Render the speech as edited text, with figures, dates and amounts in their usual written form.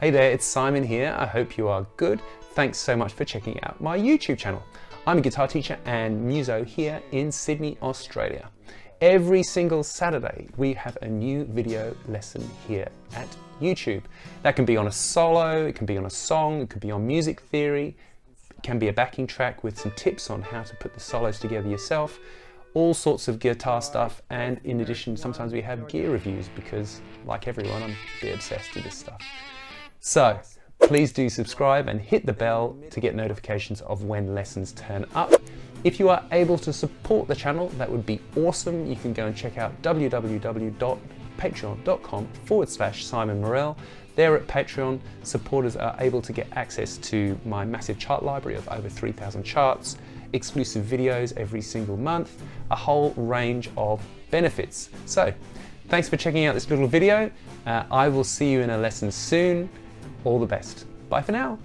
Hey there, it's Simon here. I hope you are good. Thanks so much for checking out my YouTube channel. I'm a guitar teacher and muso here in Sydney, Australia. Every single Saturday we have a new video lesson here at YouTube. That can be on a solo, it can be on a song, it could be on music theory, it can be a backing track with some tips on how to put the solos together yourself, all sorts of guitar stuff, and in addition sometimes we have gear reviews because, like everyone, I'm a bit obsessed with this stuff. So please do subscribe and hit the bell to get notifications of when lessons turn up. If you are able to support the channel, that would be awesome. You can go and check out www.patreon.com/Simon Morel. There at Patreon, supporters are able to get access to my massive chart library of over 3,000 charts, exclusive videos every single month, a whole range of benefits. So thanks for checking out this little video. I will see you in a lesson soon. All the best. Bye for now.